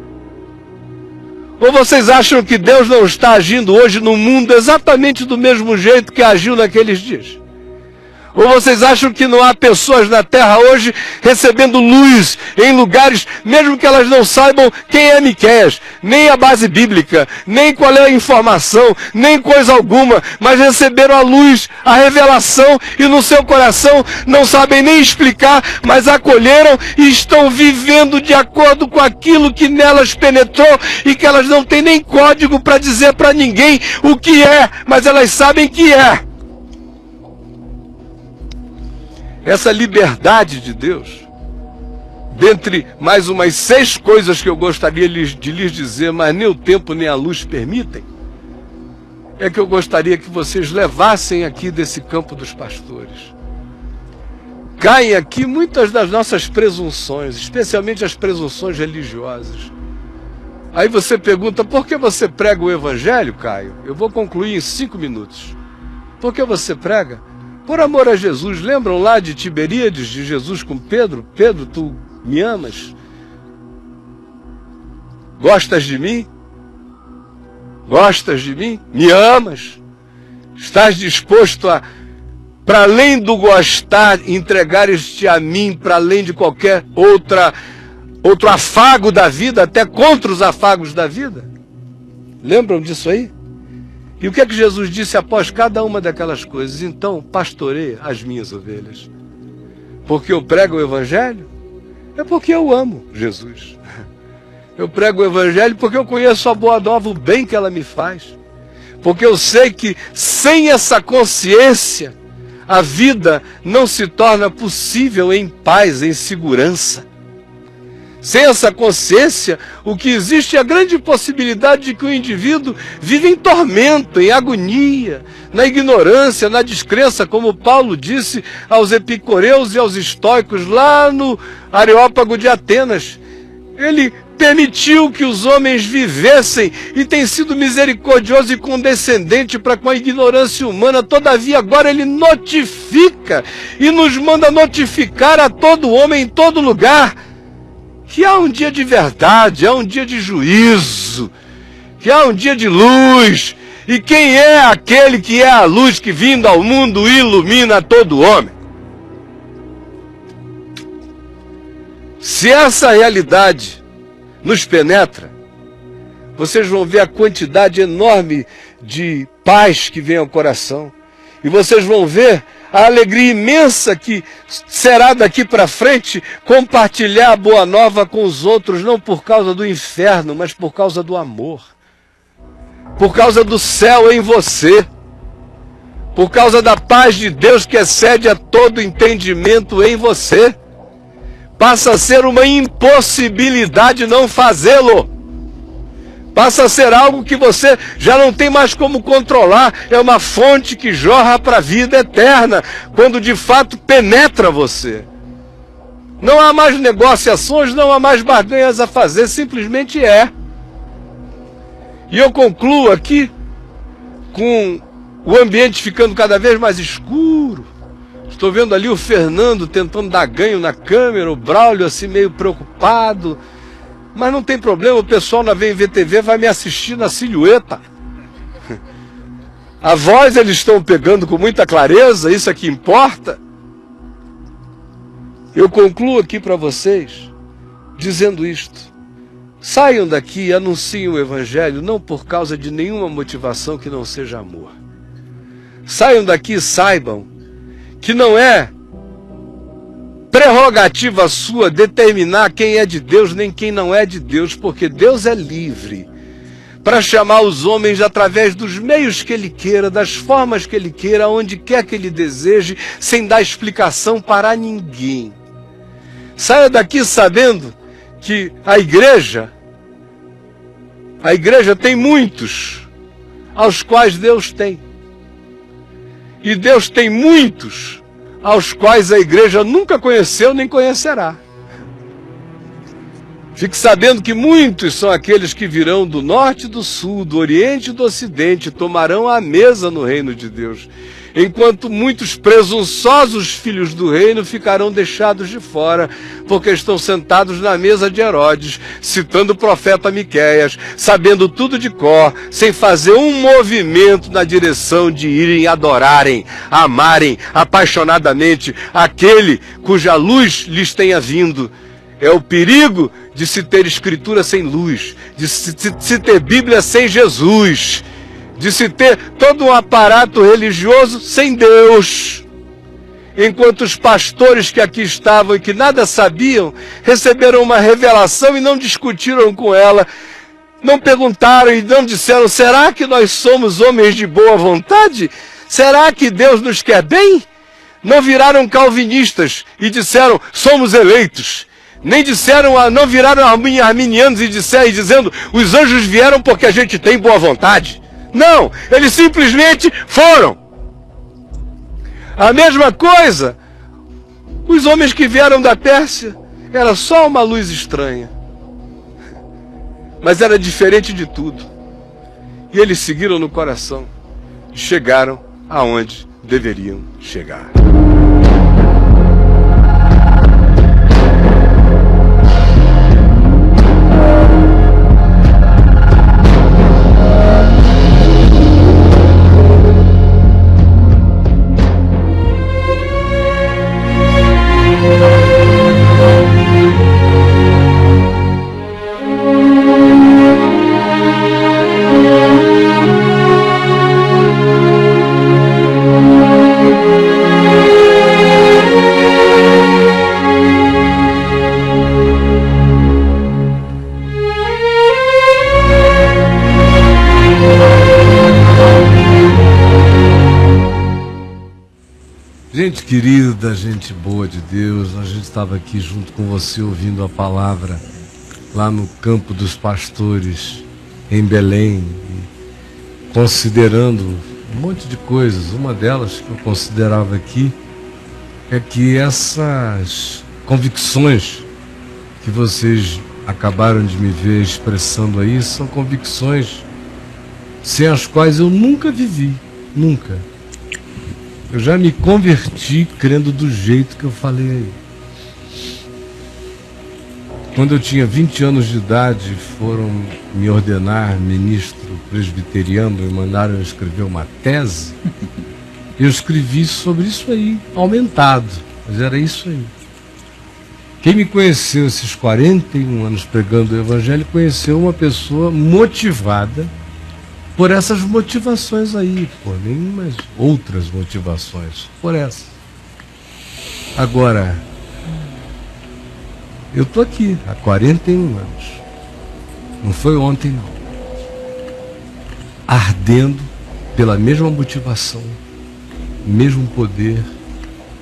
Ou vocês acham que Deus não está agindo hoje no mundo exatamente do mesmo jeito que agiu naqueles dias? Ou vocês acham que não há pessoas na terra hoje recebendo luz em lugares, mesmo que elas não saibam quem é Miqueias, nem a base bíblica, nem qual é a informação, nem coisa alguma, mas receberam a luz, a revelação, e no seu coração não sabem nem explicar, mas acolheram e estão vivendo de acordo com aquilo que nelas penetrou, e que elas não têm nem código para dizer para ninguém o que é, mas elas sabem que é. Essa liberdade de Deus, dentre mais umas 6 coisas que eu gostaria de lhes dizer, mas nem o tempo nem a luz permitem, é que eu gostaria que vocês levassem aqui desse campo dos pastores. Caem aqui muitas das nossas presunções, especialmente as presunções religiosas. Aí você pergunta, por que você prega o Evangelho, Caio? Eu vou concluir em 5 minutos. Por que você prega? Por amor a Jesus. Lembram lá de Tiberíades, de Jesus com Pedro? Pedro, tu me amas? Gostas de mim? Gostas de mim? Me amas? Estás disposto a, para além do gostar, entregares-te a mim, para além de qualquer outro afago da vida, até contra os afagos da vida? Lembram disso aí? E o que é que Jesus disse após cada uma daquelas coisas? Então, pastoreia as minhas ovelhas. Porque eu prego o Evangelho? É porque eu amo Jesus. Eu prego o Evangelho porque eu conheço a boa nova, o bem que ela me faz. Porque eu sei que sem essa consciência, a vida não se torna possível em paz, em segurança. Sem essa consciência, o que existe é a grande possibilidade de que o indivíduo vive em tormento, em agonia, na ignorância, na descrença, como Paulo disse aos epicureus e aos estoicos lá no Areópago de Atenas. Ele permitiu que os homens vivessem e tem sido misericordioso e condescendente para com a ignorância humana. Todavia, agora ele notifica e nos manda notificar a todo homem em todo lugar que há um dia de verdade, há um dia de juízo, que há um dia de luz. E quem é aquele que é a luz que vindo ao mundo ilumina todo homem? Se essa realidade nos penetra, vocês vão ver a quantidade enorme de paz que vem ao coração. E vocês vão ver a alegria imensa que será daqui para frente compartilhar a boa nova com os outros, não por causa do inferno, mas por causa do amor. Por causa do céu em você. Por causa da paz de Deus que excede a todo entendimento em você. Passa a ser uma impossibilidade não fazê-lo. Passa a ser algo que você já não tem mais como controlar. É uma fonte que jorra para a vida eterna, quando de fato penetra você. Não há mais negociações, não há mais barganhas a fazer, simplesmente é. E eu concluo aqui com o ambiente ficando cada vez mais escuro. Estou vendo ali o Fernando tentando dar ganho na câmera, o Braulio assim meio preocupado. Mas não tem problema, o pessoal na VMVTV vai me assistir na silhueta. A voz eles estão pegando com muita clareza, isso é que importa. Eu concluo aqui para vocês dizendo isto. Saiam daqui e anunciem o Evangelho, não por causa de nenhuma motivação que não seja amor. Saiam daqui e saibam que não é prerrogativa sua determinar quem é de Deus nem quem não é de Deus, porque Deus é livre para chamar os homens através dos meios que Ele queira, das formas que Ele queira, onde quer que Ele deseje, sem dar explicação para ninguém. Saia daqui sabendo que a igreja tem muitos aos quais Deus tem. E Deus tem muitos aos quais a igreja nunca conheceu nem conhecerá. Fique sabendo que muitos são aqueles que virão do norte e do sul, do oriente e do ocidente, tomarão a mesa no reino de Deus, enquanto muitos presunçosos filhos do reino ficarão deixados de fora, porque estão sentados na mesa de Herodes, citando o profeta Miqueias, sabendo tudo de cor, sem fazer um movimento na direção de irem adorarem, amarem apaixonadamente aquele cuja luz lhes tenha vindo. É o perigo de se ter escritura sem luz, de se ter Bíblia sem Jesus, de se ter todo um aparato religioso sem Deus. Enquanto os pastores que aqui estavam e que nada sabiam, receberam uma revelação e não discutiram com ela, não perguntaram e não disseram, será que nós somos homens de boa vontade? Será que Deus nos quer bem? Não viraram calvinistas e disseram, somos eleitos. Nem disseram, não viraram arminianos e dizendo, os anjos vieram porque a gente tem boa vontade. Não, eles simplesmente foram. A mesma coisa, os homens que vieram da Pérsia, era só uma luz estranha. Mas era diferente de tudo. E eles seguiram no coração. Chegaram aonde deveriam chegar. Gente querida, gente boa de Deus, a gente estava aqui junto com você ouvindo a palavra lá no Campo dos Pastores, em Belém, considerando um monte de coisas. Uma delas que eu considerava aqui é que essas convicções que vocês acabaram de me ver expressando aí são convicções sem as quais eu nunca vivi, nunca. Eu já me converti crendo do jeito que eu falei aí. Quando eu tinha 20 anos de idade, foram me ordenar ministro presbiteriano e mandaram eu escrever uma tese. Eu escrevi sobre isso aí, aumentado, mas era isso aí. Quem me conheceu esses 41 anos pregando o Evangelho, conheceu uma pessoa motivada por essas motivações aí, por nenhumas outras motivações, por essa. Agora, eu estou aqui há 41 anos, não foi ontem não, ardendo pela mesma motivação, mesmo poder,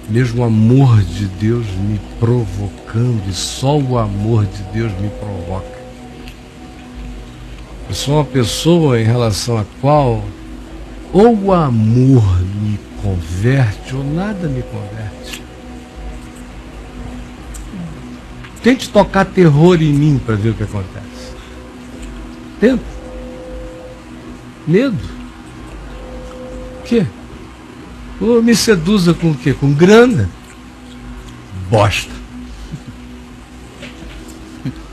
mesmo amor de Deus me provocando, e só o amor de Deus me provoca. Eu sou uma pessoa em relação à qual ou o amor me converte ou nada me converte. Tente tocar terror em mim para ver o que acontece. Tenta. Medo. O quê? Ou me seduza com o quê? Com grana? Bosta.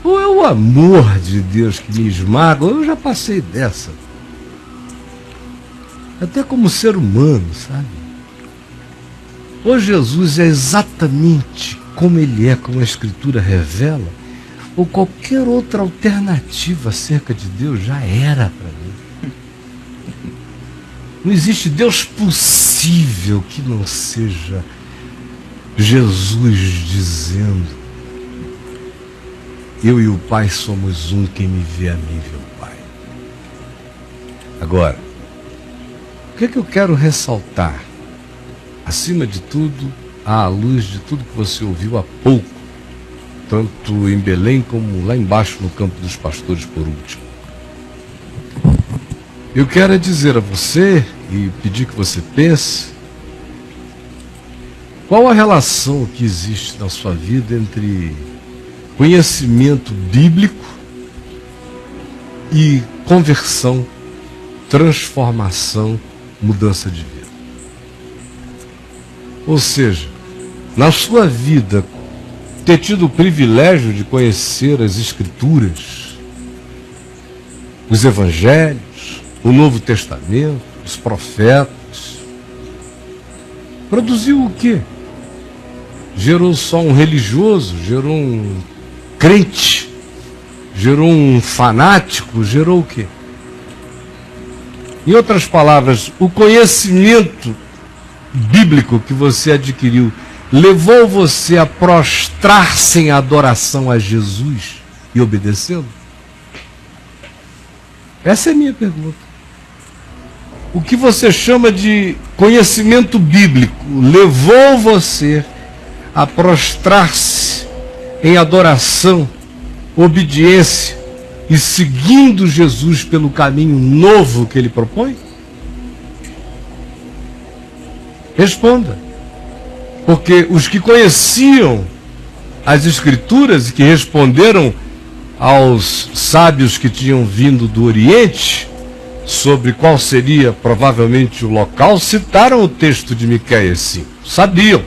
Ou é o amor de Deus que me esmaga, ou eu já passei dessa. Até como ser humano, sabe? Ou Jesus é exatamente como ele é, como a Escritura revela, ou qualquer outra alternativa acerca de Deus já era para mim. Não existe Deus possível que não seja Jesus dizendo: eu e o Pai somos um, quem me vê a mim vê o Pai. Agora, o que é que eu quero ressaltar? Acima de tudo, à luz de tudo que você ouviu há pouco, tanto em Belém como lá embaixo no Campo dos Pastores por último. Eu quero dizer a você e pedir que você pense qual a relação que existe na sua vida entre conhecimento bíblico e conversão, transformação, mudança de vida. Ou seja, na sua vida, ter tido o privilégio de conhecer as Escrituras, os Evangelhos, o Novo Testamento, os profetas, produziu o quê? Gerou só um religioso, gerou um crente, gerou um fanático, gerou o quê? Em outras palavras, o conhecimento bíblico que você adquiriu levou você a prostrar-se em adoração a Jesus e obedecê-lo? Essa é a minha pergunta. O que você chama de conhecimento bíblico levou você a prostrar-se em adoração, obediência e seguindo Jesus pelo caminho novo que ele propõe? Responda. Porque os que conheciam as Escrituras e que responderam aos sábios que tinham vindo do Oriente sobre qual seria provavelmente o local, citaram o texto de Miqueias 5. Sabiam.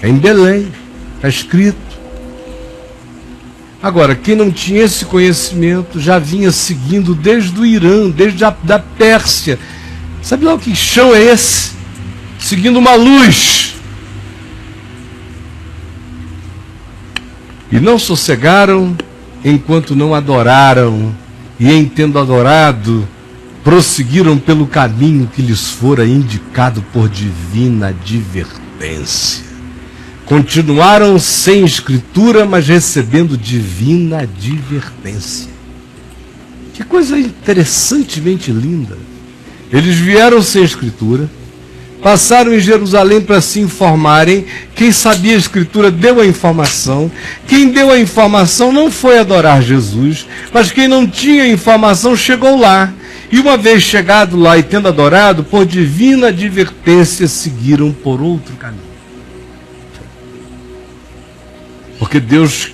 É em Belém. Está escrito. Agora, quem não tinha esse conhecimento já vinha seguindo desde o Irã, desde da Pérsia. Sabe lá o que chão é esse? Seguindo uma luz. E não sossegaram enquanto não adoraram, e em tendo adorado, prosseguiram pelo caminho que lhes fora indicado por divina advertência. Continuaram sem Escritura, mas recebendo divina advertência. Que coisa interessantemente linda. Eles vieram sem Escritura, passaram em Jerusalém para se informarem. Quem sabia a Escritura deu a informação. Quem deu a informação não foi adorar Jesus, mas quem não tinha informação chegou lá. E uma vez chegado lá e tendo adorado, por divina advertência, seguiram por outro caminho. Porque Deus,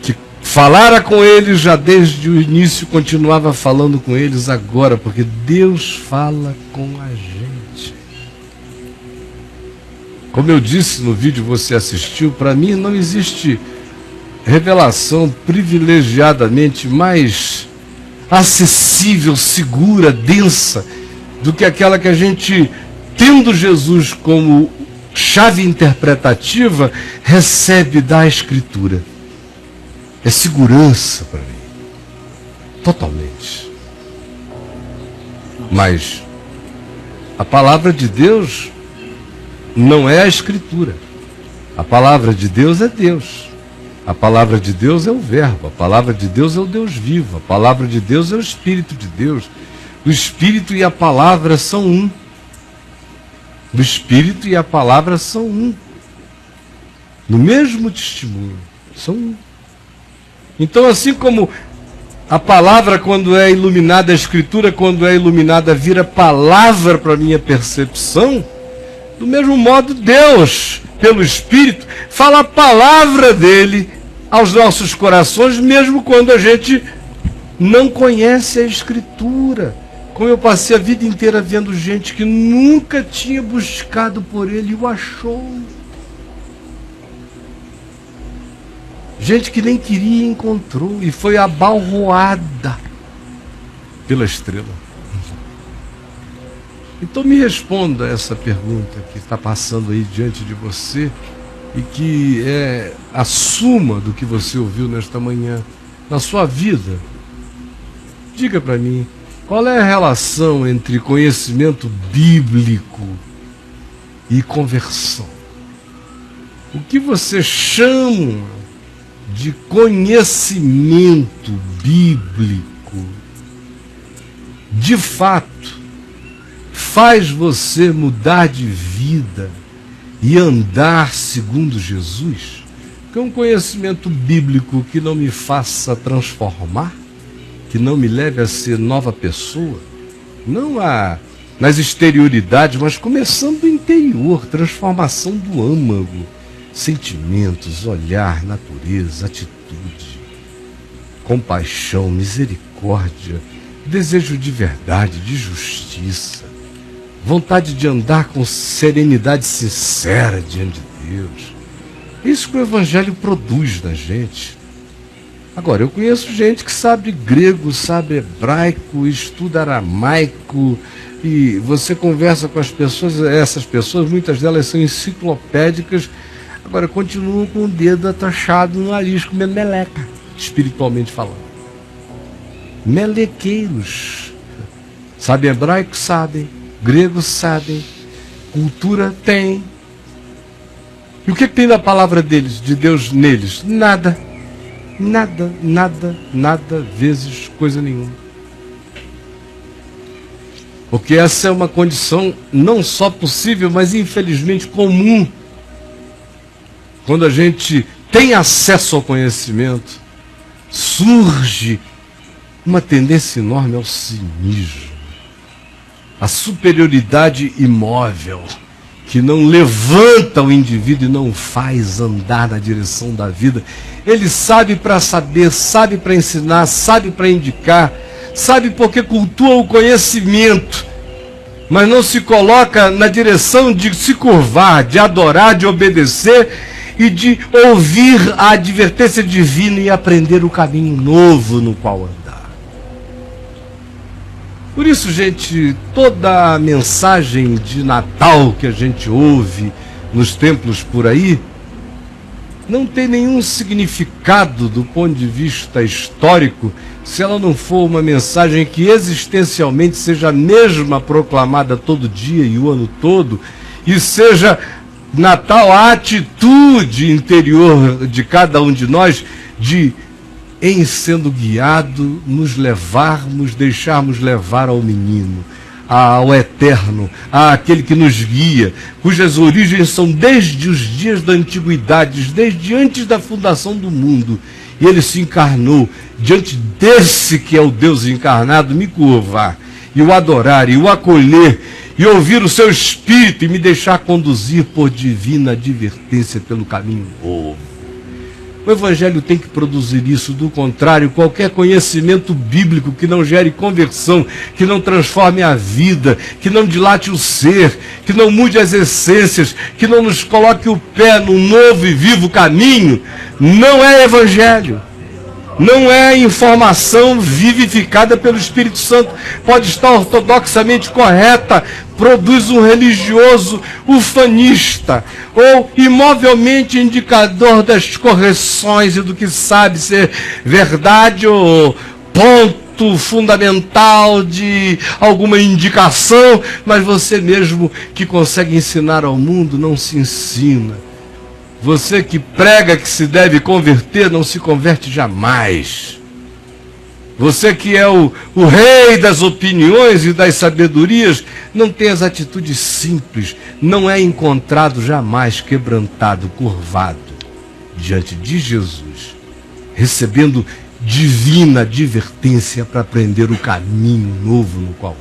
que falara com eles já desde o início, continuava falando com eles agora, porque Deus fala com a gente. Como eu disse no vídeo que você assistiu, para mim não existe revelação privilegiadamente mais acessível, segura, densa, do que aquela que a gente, tendo Jesus como chave interpretativa, recebe da Escritura. É segurança para mim. Totalmente. Mas a palavra de Deus não é a Escritura. A palavra de Deus é Deus. A palavra de Deus é o Verbo. A palavra de Deus é o Deus vivo. A palavra de Deus é o Espírito de Deus. O Espírito e a palavra são um. O Espírito e a palavra são um. No mesmo testemunho. São um. Então, assim como a palavra, quando é iluminada, a Escritura, quando é iluminada, vira palavra para a minha percepção, do mesmo modo, Deus, pelo Espírito, fala a palavra dele aos nossos corações, mesmo quando a gente não conhece a Escritura. Como eu passei a vida inteira vendo gente que nunca tinha buscado por ele e o achou. Gente que nem queria e encontrou e foi abalroada pela estrela. Então me responda essa pergunta que está passando aí diante de você e que é a suma do que você ouviu nesta manhã. Na sua vida, diga para mim, qual é a relação entre conhecimento bíblico e conversão? O que você chama de conhecimento bíblico, de fato, faz você mudar de vida e andar segundo Jesus? Que é um conhecimento bíblico que não me faça transformar, que não me leve a ser nova pessoa, não nas exterioridades, mas começando do interior, transformação do âmago, sentimentos, olhar, natureza, atitude, compaixão, misericórdia, desejo de verdade, de justiça, vontade de andar com serenidade sincera diante de Deus. Isso que o Evangelho produz na gente. Agora, eu conheço gente que sabe grego, sabe hebraico, estuda aramaico, e você conversa com as pessoas, essas pessoas, muitas delas são enciclopédicas, agora continuam com o dedo atachado no nariz, comendo meleca, espiritualmente falando. Melequeiros. Sabem hebraico? Sabem. Grego? Sabem. Cultura? Tem. E o que tem da palavra deles, de Deus neles? Nada. Nada, nada, nada, vezes coisa nenhuma. Porque essa é uma condição não só possível, mas infelizmente comum. Quando a gente tem acesso ao conhecimento, surge uma tendência enorme ao cinismo, a superioridade imóvel, que não levanta o indivíduo e não faz andar na direção da vida. Ele sabe para saber, sabe para ensinar, sabe para indicar, sabe porque cultua o conhecimento, mas não se coloca na direção de se curvar, de adorar, de obedecer e de ouvir a advertência divina e aprender o caminho novo no qual andar. Por isso, gente, toda a mensagem de Natal que a gente ouve nos templos por aí não tem nenhum significado do ponto de vista histórico se ela não for uma mensagem que existencialmente seja a mesma proclamada todo dia e o ano todo, e seja Natal a atitude interior de cada um de nós de, em sendo guiado, nos levarmos, deixarmos levar ao menino, ao eterno, àquele que nos guia, cujas origens são desde os dias da antiguidade, desde antes da fundação do mundo. E ele se encarnou diante desse que é o Deus encarnado, me curvar e o adorar e o acolher e ouvir o seu espírito e me deixar conduzir por divina advertência pelo caminho novo. O Evangelho tem que produzir isso, do contrário, qualquer conhecimento bíblico que não gere conversão, que não transforme a vida, que não dilate o ser, que não mude as essências, que não nos coloque o pé no novo e vivo caminho, não é Evangelho. Não é informação vivificada pelo Espírito Santo. Pode estar ortodoxamente correta, produz um religioso ufanista, ou imovelmente indicador das correções e do que sabe ser verdade ou ponto fundamental de alguma indicação, mas você mesmo que consegue ensinar ao mundo não se ensina. Você que prega que se deve converter, não se converte jamais. Você que é o rei das opiniões e das sabedorias, não tem as atitudes simples, não é encontrado jamais quebrantado, curvado, diante de Jesus, recebendo divina advertência para aprender o caminho novo no qual